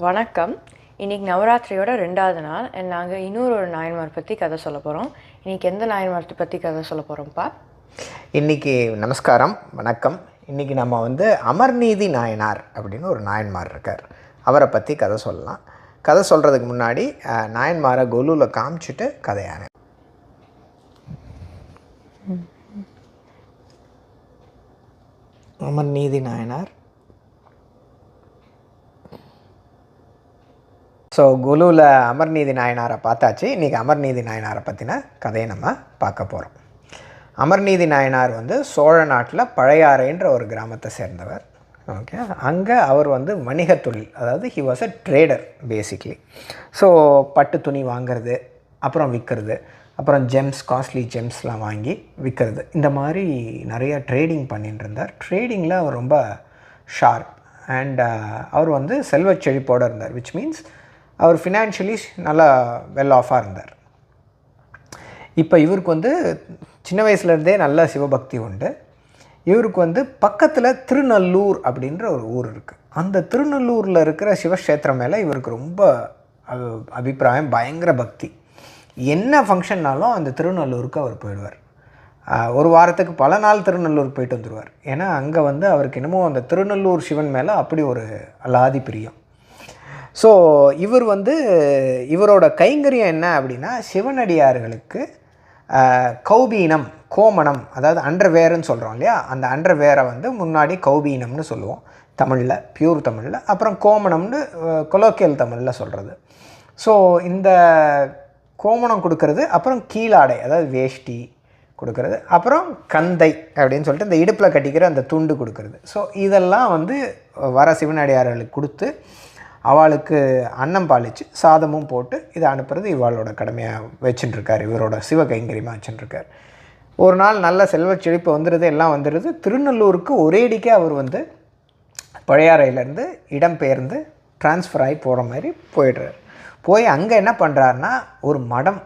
வணக்கம். இன்றைக்கி நவராத்திரியோட 2வது நாள். நாங்கள் இன்னொரு நாயன்மார் பற்றி கதை சொல்ல போகிறோம். இன்றைக்கி எந்த நாயன்மார் பற்றி கதை சொல்ல போகிறோம்ப்பா? இன்றைக்கி நமஸ்காரம், வணக்கம். இன்றைக்கி நம்ம அமர்நீதி நாயனார் அப்படின்னு ஒரு நாயன்மார் இருக்கார். அவரை பற்றி கதை சொல்லலாம். கதை சொல்கிறதுக்கு முன்னாடி நாயன்மாரை கொலுவில் காமிச்சிட்டு கதையான அமர்நீதி நாயனார். ஸோ குலுவில் அமர்நீதி நாயனாரை பார்த்தாச்சு. இன்றைக்கி அமர்நீதி நாயனாரை பற்றின கதையை நம்ம பார்க்க போகிறோம். அமர்நீதி நாயனார் சோழ நாட்டில் பழையாறைன்ற ஒரு கிராமத்தை சேர்ந்தவர். ஓகே, அங்கே அவர் வணிகத் தொழில், அதாவது he was a trader basically. So பட்டு துணி வாங்கிறது, அப்புறம் விற்கிறது, அப்புறம் ஜெம்ஸ், காஸ்ட்லி ஜெம்ஸ்லாம் வாங்கி விற்கிறது, இந்த மாதிரி நிறைய ட்ரேடிங் பண்ணிட்டு இருந்தார். ட்ரேடிங்கில் அவர் ரொம்ப ஷார்ப் அண்ட் அவர் செல்வச் செழிப்போடு இருந்தார். விச் மீன்ஸ் அவர் ஃபினான்ஷியலி நல்லா வெல் ஆஃபாக இருந்தார். இப்போ இவருக்கு சின்ன வயசுலேருந்தே நல்ல சிவபக்தி உண்டு. இவருக்கு பக்கத்தில் திருநல்லூர் அப்படின்ற ஒரு ஊர் இருக்குது. அந்த திருநல்லூரில் இருக்கிற சிவக்ஷேத்திரம் மேலே இவருக்கு ரொம்ப அபிப்பிராயம், பயங்கர பக்தி. என்ன ஃபங்க்ஷன்னாலும் அந்த திருநல்லூருக்கு அவர் போயிடுவார். ஒரு வாரத்துக்கு பல நாள் திருநல்லூர் போயிட்டு வந்துடுவார். ஏன்னா அங்கே அவருக்கு என்னமோ அந்த திருநல்லூர் சிவன் மேலே அப்படி ஒரு அலாதி பிரியம். ஸோ இவர் இவரோட கைங்கரியம் என்ன அப்படின்னா, சிவனடியார்களுக்கு கௌபீனம், கோமணம், அதாவது அண்டர்வேர்ன்னு சொல்கிறோம் இல்லையா, அந்த அண்டர்வேரை முன்னாடி கௌபீனம்னு சொல்லுவோம் தமிழில், பியூர் தமிழில். அப்புறம் கோமணம்னு கொலோக்கியல் தமிழில் சொல்கிறது. ஸோ இந்த கோமணம் கொடுக்கறது, அப்புறம் கீழாடை அதாவது வேஷ்டி கொடுக்கறது, அப்புறம் கந்தை அப்படின்னு சொல்லிட்டு இந்த இடுப்பில் கட்டிக்கிற அந்த துண்டு கொடுக்கறது. ஸோ இதெல்லாம் வர சிவனடியார்களுக்கு கொடுத்து அவளுக்கு அன்னம் பாலிச்சு சாதமும் போட்டு இதை அனுப்புறது இவளோட கடமையாக வச்சுட்டுருக்கார். இவரோட சிவ கைங்கரியமாக வச்சுட்டுருக்கார். ஒரு நாள் நல்ல செல்வச் செழிப்பு வந்துடுது, எல்லாம் வந்துடுது. திருநல்லூருக்கு ஒரேடிக்கே அவர் பழையாறையிலேருந்து இடம்பெயர்ந்து ட்ரான்ஸ்ஃபர் ஆகி போகிற மாதிரி போயிடுறார். போய் அங்கே என்ன பண்ணுறாருனா, ஒரு மடம்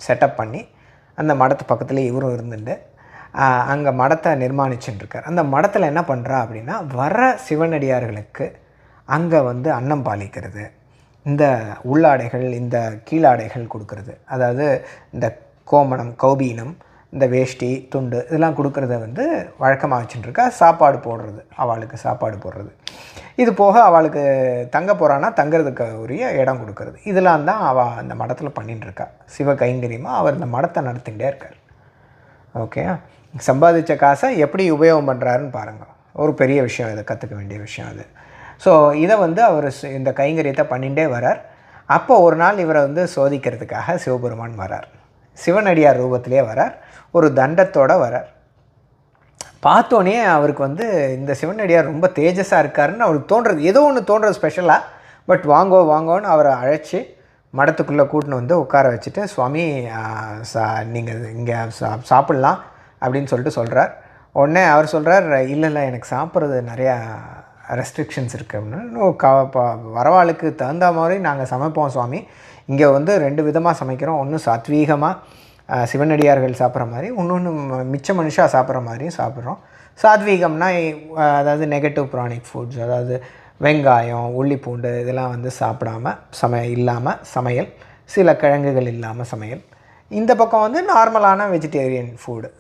செட்டப் பண்ணி அந்த மடத்து பக்கத்துலேயே இவரும் இருந்துட்டு அங்கே மடத்தை நிர்மாணிச்சுட்டுருக்கார். அந்த மடத்தில் என்ன பண்ணுறா அப்படின்னா, வர சிவனடியார்களுக்கு அங்கே அன்னம் பாலிக்கிறது, இந்த உள்ளாடைகள், இந்த கீழாடைகள் கொடுக்கறது, அதாவது இந்த கோமணம், கௌபீனம், இந்த வேஷ்டி, துண்டு இதெல்லாம் கொடுக்கறத வழக்கமாக வச்சுட்டுருக்கா. சாப்பாடு போடுறது, அவளுக்கு சாப்பாடு போடுறது, இது போக அவளுக்கு தங்க போகிறான்னா தங்கிறதுக்கு உரிய இடம் கொடுக்கறது, இதெல்லாம் தான் அவள் அந்த மடத்தில் பண்ணிட்டுருக்கா. சிவ கைங்கரியமாக அவர் இந்த மடத்தை நடத்திகிட்டே இருக்கார். ஓகே, சம்பாதிச்ச காசை எப்படி உபயோகம் பண்ணுறாருன்னு பாருங்கள். ஒரு பெரிய விஷயம், இதை கற்றுக்க வேண்டிய விஷயம் அது. ஸோ இதை அவர் இந்த கைங்கரியத்தை பண்ணிகிட்டே வரார். அப்போ ஒரு நாள் இவரை சோதிக்கிறதுக்காக சிவபெருமான் வரார். சிவனடியார் ரூபத்திலே வரார், ஒரு தண்டத்தோடு வரார். பார்த்தோன்னே அவருக்கு இந்த சிவனடியார் ரொம்ப தேஜஸாக இருக்காருன்னு அவருக்கு தோன்றுறது, ஏதோ ஒன்று தோன்றுறது ஸ்பெஷலாக. பட் வாங்கோன்னு அவரை அழைச்சி மடத்துக்குள்ளே கூட்டின்னு உட்கார வச்சுட்டு, சுவாமி நீங்கள் இங்கே சாப்பிட்லாம் அப்படின்னு சொல்கிறார். உடனே அவர் சொல்கிறார், இல்லை எனக்கு சாப்பிட்றது நிறையா ரெஸ்ட்ரிக்ஷன்ஸ் இருக்குது அப்படின்னு. வரவாளுக்கு தகுந்த மாதிரி நாங்கள் சமைப்போம் சுவாமி. இங்கே 2 விதமாக சமைக்கிறோம். ஒன்று சாத்வீகமாக சிவனடியார்கள் சாப்பிட்ற மாதிரி, இன்னொன்று மிச்ச மனுஷா சாப்பிட்ற மாதிரியும் சாப்பிட்றோம். சாத்வீகம்னா அதாவது நெகட்டிவ் ப்ரானிக் ஃபுட்ஸ், அதாவது வெங்காயம், உள்ளி, பூண்டு இதெல்லாம் சாப்பிடாமல் இல்லாமல் சமையல், சில கிழங்குகள் இல்லாமல் சமையல். இந்த பக்கம் நார்மலான வெஜிடேரியன் ஃபுட்டு,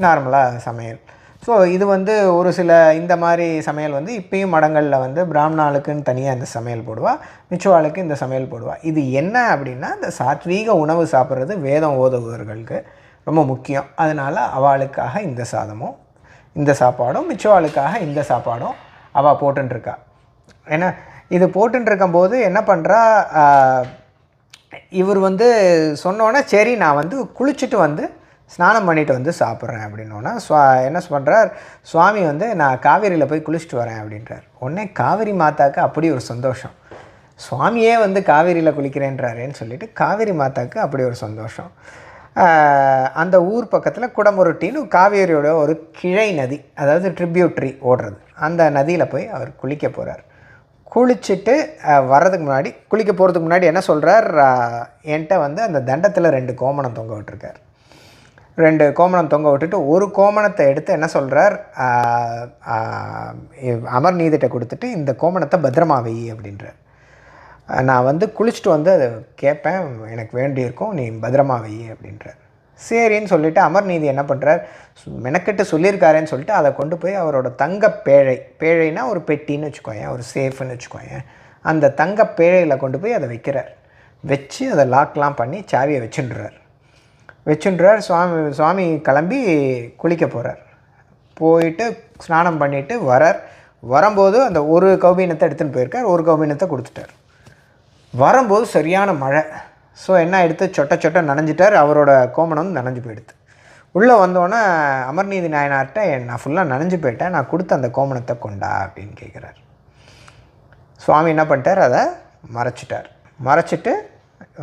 நார்மலாக சமையல். ஸோ இது ஒரு சில இந்த மாதிரி சமையல் இப்போயும் மடங்களில் பிராமணாளுக்குன்னு தனியாக இந்த சமையல் போடுவாள், மிச்சவாளுக்கு இந்த சமையல் போடுவாள். இது என்ன அப்படின்னா, இந்த சாத்வீக உணவு சாப்பிட்றது வேதம் ஓதுவர்களுக்கு ரொம்ப முக்கியம். அதனால் அவளுக்காக இந்த சாதமும் இந்த சாப்பாடும், மிச்சவாளுக்காக இந்த சாப்பாடும் அவள் போட்டுருக்கா. ஏன்னா இது போட்டுருக்கும்போது என்ன பண்ணுறா, இவர் சொன்னோன்னே சரி நான் குளிச்சுட்டு ஸ்நானம் பண்ணிவிட்டு சாப்பிட்றேன் அப்படின்னோன்னா, என்ன பண்ணுறார் சுவாமி, நான் காவேரியில் போய் குளிச்சுட்டு வரேன் அப்படின்றார். உடனே காவேரி மாதாவுக்கு அப்படி ஒரு சந்தோஷம். சுவாமியே காவேரியில் குளிக்கிறேன்றாரேன்னு சொல்லிவிட்டு காவேரி மாதாவுக்கு அப்படி ஒரு சந்தோஷம். அந்த ஊர் பக்கத்தில் குடமுருட்டின்னு காவேரியோட ஒரு கிளை நதி, அதாவது ட்ரிபியூட்ரி ஓடுறது, அந்த நதியில் போய் அவர் குளிக்க போகிறார். குளிச்சுட்டு வர்றதுக்கு முன்னாடி, குளிக்க போகிறதுக்கு முன்னாடி என்ன சொல்கிறார், என்கிட்ட அந்த தண்டத்தில் 2 கோமணம் தொங்க விட்டுருக்கார். 2 கோமணம் தொங்க விட்டுட்டு ஒரு கோமணத்தை எடுத்து என்ன சொல்கிறார், அமர்நீதிட்ட கொடுத்துட்டு இந்த கோமணத்தை பத்திரமா வை அப்படின்றார். நான் வந்து குளிச்சுட்டு வந்து அதை கேட்பேன், எனக்கு வேண்டியிருக்கும், நீ பத்திரமா வை அப்படின்றார். சரின்னு சொல்லிவிட்டு அமர்நீதி என்ன பண்ணுறார், மெனக்கெட்டு சொல்லியிருக்காரேன்னு சொல்லிட்டு அதை கொண்டு போய் அவரோட பேழைனா ஒரு பெட்டின்னு வச்சுக்கோயேன், ஒரு சேஃப்னு வச்சுக்கோயேன், அந்த தங்க பேழையில் கொண்டு போய் அதை வைக்கிறார். வச்சு அதை லாக்லாம் பண்ணி சாவியை வச்சுன்றார். சுவாமி கிளம்பி குளிக்க போகிறார். போயிட்டு ஸ்நானம் பண்ணிவிட்டு வரும்போது அந்த ஒரு கௌபீனத்தை எடுத்துன்னு போயிருக்கார், ஒரு கௌபீனத்தை கொடுத்துட்டார். வரும்போது சரியான மழை. ஸோ என்ன எடுத்து சொட்ட நனைஞ்சிட்டார், அவரோட கோமணம் நனைஞ்சு போயிடுது. உள்ளே வந்தோன்னே அமர்நீதி நாயனார்கிட்ட, நான் ஃபுல்லாக நனைஞ்சு போயிட்டேன், நான் கொடுத்த அந்த கோமணத்தை கொண்டா அப்படின்னு கேட்குறார். சுவாமி என்ன பண்ணிட்டார், அதை மறைச்சிட்டு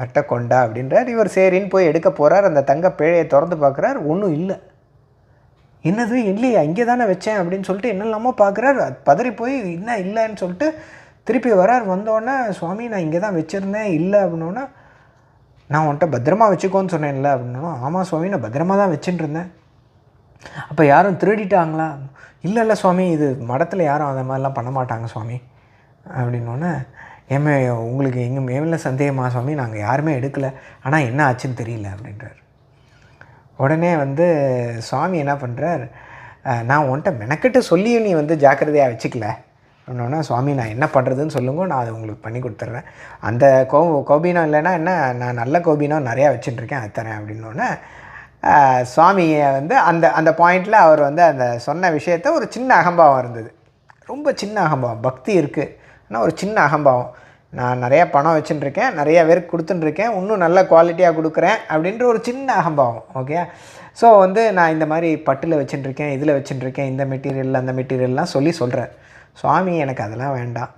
வட்ட கொண்டா அப்படின்றார். இவர் சரின்னு போய் எடுக்க போகிறார். அந்த தங்க பேழையை திறந்து பார்க்குறார், ஒன்றும் இல்லை. என்னது இல்லையா, இங்கே தானே வச்சேன் அப்படின்னு சொல்லிட்டு என்னெல்லாமோ பார்க்குறார். பதறி போய் என்ன இல்லைன்னு சொல்லிட்டு திருப்பி வரார். வந்தோடனே சுவாமி நான் இங்கே தான் வச்சுருந்தேன், இல்லை அப்படின்னோன்னா, நான் உன்கிட்ட பத்திரமா வச்சுக்கோன்னு சொன்னேன்ல அப்படின்னா, ஆமாம் சுவாமி நான் பத்திரமா தான் வச்சுட்டு இருந்தேன். அப்போ யாரும் திருடிட்டாங்களா? இல்லை சுவாமி, இது மடத்தில் யாரும் அந்த மாதிரிலாம் பண்ண மாட்டாங்க சுவாமி அப்படின்னோடனே, உங்களுக்கு எங்கள் மேலே சந்தேகமா சுவாமி, நாங்கள் யாருமே எடுக்கலை, ஆனால் என்ன ஆச்சுன்னு தெரியல அப்படின்றார். உடனே வந்து சுவாமி என்ன பண்ணுறார், நான் உன்கிட்ட மெனக்கெட்டு சொல்லியும் நீ வந்து ஜாக்கிரதையாக வச்சுக்கல அப்படின்னோன்னா, சுவாமி நான் என்ன பண்ணுறதுன்னு சொல்லுங்க, நான் அதை உங்களுக்கு பண்ணி கொடுத்துட்றேன். அந்த கோபீனம் இல்லைன்னா என்ன, நான் நல்ல கோபீனம் நிறையா வச்சுட்டுருக்கேன், அது தரேன் அப்படின்னோடனே சுவாமியை வந்து அந்த பாயிண்டில் அவர் வந்து அந்த சொன்ன விஷயத்த ஒரு சின்ன அகம்பாவம் இருந்தது. ரொம்ப சின்ன அகம்பாவம், பக்தி இருக்குது ஆனால் ஒரு சின்ன அகம்பாவம். நான் நிறையா பணம் வச்சுட்டுருக்கேன், நிறையா பேருக்கு கொடுத்துட்டுருக்கேன், இன்னும் நல்ல குவாலிட்டியாக கொடுக்குறேன் அப்படின்ற ஒரு சின்ன அகம்பாவம். ஓகே, ஸோ வந்து நான் இந்த மாதிரி பட்டில் வச்சுட்டுருக்கேன், இதில் வச்சுட்டுருக்கேன், இந்த மெட்டீரியல் அந்த மெட்டீரியல்லாம் சொல்கிறேன். சுவாமி எனக்கு அதெல்லாம் வேண்டாம்,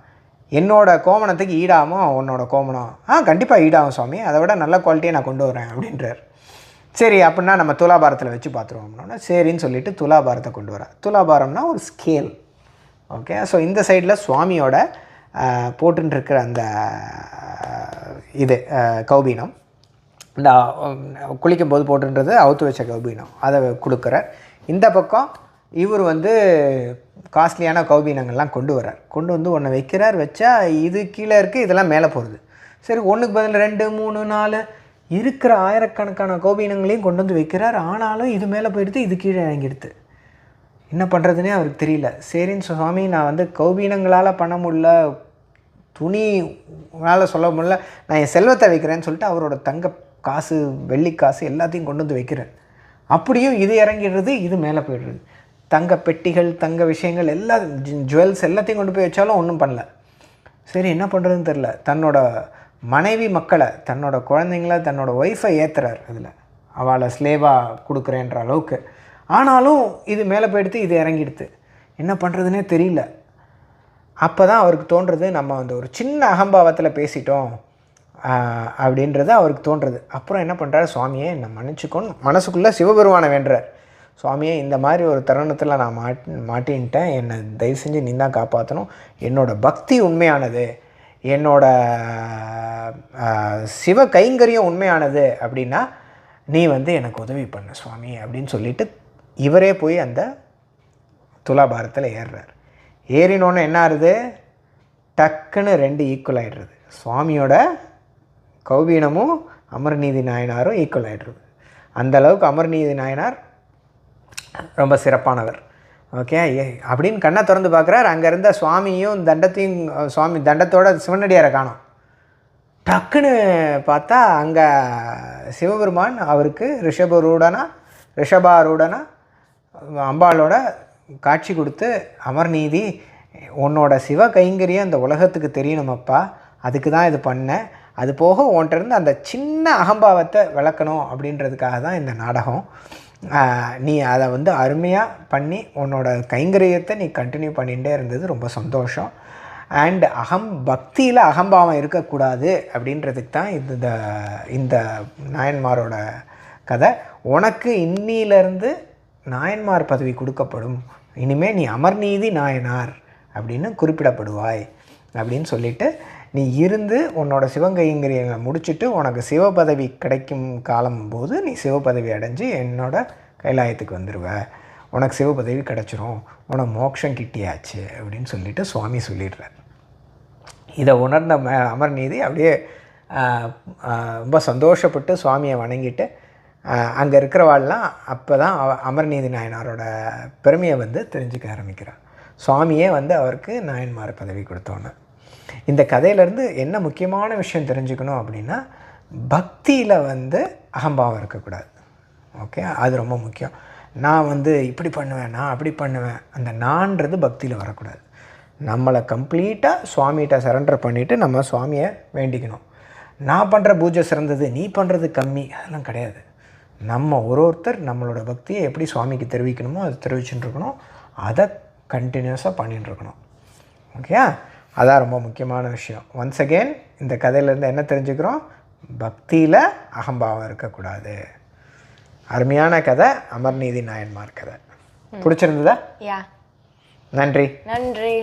என்னோடய கோமணத்துக்கு ஈடாகும் உன்னோட கோமணம். கண்டிப்பாக ஈடாகும் சுவாமி, அதை விட நல்ல குவாலிட்டியை நான் கொண்டு வரேன் அப்படின்றார். சரி அப்படின்னா நம்ம துலாபாரத்தில் வச்சு பார்த்துருவோம்னா, சரின்னு சொல்லிவிட்டு துலாபாரத்தை கொண்டு வரேன். துலாபாரம்னா ஒரு ஸ்கேல். ஓகே, ஸோ இந்த சைடில் சுவாமியோட போட்டுருக்கிற அந்த கௌபீனம், இந்த குளிக்கும்போது போட்டுன்றது அவுத்து வச்ச கௌபீனம், அதை கொடுக்குறார். இந்த பக்கம் இவர் வந்து காஸ்ட்லியான கௌபீனங்கள்லாம் கொண்டு வந்து ஒன்று வைக்கிறார். வச்சா இது கீழே இருக்குது, இதெல்லாம் மேலே போகிறது. சரி, ஒன்றுக்கு பதில் 2 3 4 இருக்கிற ஆயிரக்கணக்கான கௌபீனங்களையும் கொண்டு வந்து வைக்கிறார். ஆனாலும் இது மேலே போயிடுது, இது கீழே இறங்கிடுது. என்ன பண்ணுறதுனே அவருக்கு தெரியல. சரின்னு சுவாமி நான் வந்து கௌபீனங்களால் பண்ண முடியல, துணியால் சொல்ல முடியல, நான் என் செல்வத்தை வைக்கிறேன்னு சொல்லிட்டு அவரோட தங்க காசு வெள்ளிக்காசு எல்லாத்தையும் கொண்டு வந்து வைக்கிறேன். அப்படியும் இது இறங்கிடுறது, இது மேலே போயிடுறது. தங்க பெட்டிகள், தங்க விஷயங்கள் எல்லாம், ஜுவல்ஸ் எல்லாத்தையும் கொண்டு போய் வச்சாலும் ஒன்றும் பண்ணல. சரி என்ன பண்ணுறதுன்னு தெரில. தன்னோட மனைவி மக்களை, தன்னோட குழந்தைங்கள, தன்னோட ஒய்ஃபை ஏற்றுறார். அதில் அவளை ஸ்லேவாக கொடுக்குறேன்ற அளவுக்கு. ஆனாலும் இது மேலே போயிடுத்து, இது இறங்கிடுது. என்ன பண்ணுறதுனே தெரியல. அப்போ தான் அவருக்கு தோன்றுறது, நம்ம வந்து ஒரு சின்ன அகம்பாவத்தில் பேசிட்டோம் அப்படின்றது அவருக்கு தோன்றுறது. அப்புறம் என்ன பண்ணுறாரு, சுவாமியே என்னை மன்னிச்சுக்கோன்னு மனசுக்குள்ளே சிவபெருமானை வேண்டுறார். சுவாமியே இந்த மாதிரி ஒரு தருணத்தில் நான் மாட்டின்ட்டேன், என்னை தயவு செஞ்சு நீ தான் காப்பாற்றணும், என்னோடய பக்தி உண்மையானது, என்னோட சிவ கைங்கரியம் உண்மையானது அப்படின்னா நீ வந்து எனக்கு உதவி பண்ண சுவாமி அப்படின்னு சொல்லிட்டு இவரே போய் அந்த துலாபாரத்தில் ஏறுறார். ஏறினோன்னு என்ன ஆகுது, டக்குன்னு 2 ஈக்குவல் ஆகிடுறது. சுவாமியோட கௌபீனமும் அமர்நீதி நாயனாரும் ஈக்குவல் ஆகிடுறது. அந்தளவுக்கு அமர்நீதி நாயனார் ரொம்ப சிறப்பானவர். ஓகே, அப்படின்னு கண்ணை திறந்து பார்க்குறார். அங்கே இருந்த சுவாமியும் சுவாமி தண்டத்தோட சிவனடியாரை காணோம். டக்குன்னு பார்த்தா அங்கே சிவபெருமான் அவருக்கு ரிஷபாரூடனா அம்பாளோட காட்சி கொடுத்து, அமர்நீதி உன்னோட சிவ கைங்கரியம் இந்த உலகத்துக்கு தெரியணுமப்பா, அதுக்கு தான் இது பண்ணேன், அது போக உன்கிட்ட இருந்து அந்த சின்ன அகம்பாவத்தை விளக்கணும் அப்படின்றதுக்காக தான் இந்த நாடகம். நீ அதை வந்து அருமையாக பண்ணி உன்னோட கைங்கரியத்தை நீ கண்டினியூ பண்ணிகிட்டே இருந்தது ரொம்ப சந்தோஷம். அண்ட் பக்தியில் அகம்பாவம் இருக்கக்கூடாது அப்படின்றதுக்கு தான் இந்த நாயன்மாரோட கதை. உனக்கு இன்னிலிருந்து நாயன்மார் பதவி கொடுக்கப்படும், இனிமேல் நீ அமர்நீதி நாயனார் அப்படின்னு குறிப்பிடப்படுவாய் அப்படின்னு சொல்லிவிட்டு, நீ இருந்து உன்னோட சிவகைங்கரியங்களை முடிச்சுட்டு உனக்கு சிவபதவி கிடைக்கும் காலம் போது நீ சிவபதவி அடைஞ்சு என்னோட கைலாயத்துக்கு வந்துடுவ, உனக்கு சிவபதவி கிடச்சிரும், உனக்கு மோட்சம் கிட்டியாச்சு அப்படின்னு சொல்லிட்டு சுவாமி சொல்லிடுறார். இதை உணர்ந்த அமர்நீதி அப்படியே ரொம்ப சந்தோஷப்பட்டு சுவாமியை வணங்கிட்டு அங்கே இருக்கிறவாள்லாம் அப்போ தான் அமர்நீதி நாயனாரோட பெருமையை வந்து தெரிஞ்சுக்க ஆரம்பிக்கிறார். சுவாமியே வந்து அவருக்கு நாயன்மார் பதவி கொடுத்தோன்னு. இந்த கதையிலேருந்து என்ன முக்கியமான விஷயம் தெரிஞ்சுக்கணும் அப்படின்னா, பக்தியில் வந்து அகம்பாவம் இருக்கக்கூடாது. ஓகே, அது ரொம்ப முக்கியம். நான் வந்து இப்படி பண்ணுவேன், நான் அப்படி பண்ணுவேன், அந்த நான்றது பக்தியில் வரக்கூடாது. நம்மளை கம்ப்ளீட்டாக சுவாமிகிட்ட சரண்டர் பண்ணிவிட்டு நம்ம சுவாமியை வேண்டிக்கணும். நான் பண்ணுற பூஜை சிறந்தது, நீ பண்ணுறது கம்மி, அதெல்லாம் கிடையாது. நம்ம ஒருத்தர் நம்மளோட பக்தியை எப்படி சுவாமிக்கு தெரிவிக்கணுமோ அதை தெரிவிச்சுட்டு இருக்கணும். அதை கண்டினியூஸாக பண்ணிகிட்டு இருக்கணும். ஓகே, அதான் ரொம்ப முக்கியமான விஷயம். ஒன்ஸ் அகெயின் இந்த கதையிலேருந்து என்ன தெரிஞ்சுக்கிறோம்? பக்தியில் அகம்பாவம் இருக்கக்கூடாது. அருமையான கதை, அமர்நீதி நாயன்மார் கதை. பிடிச்சிருந்ததா? யா, நன்றி. நன்றி.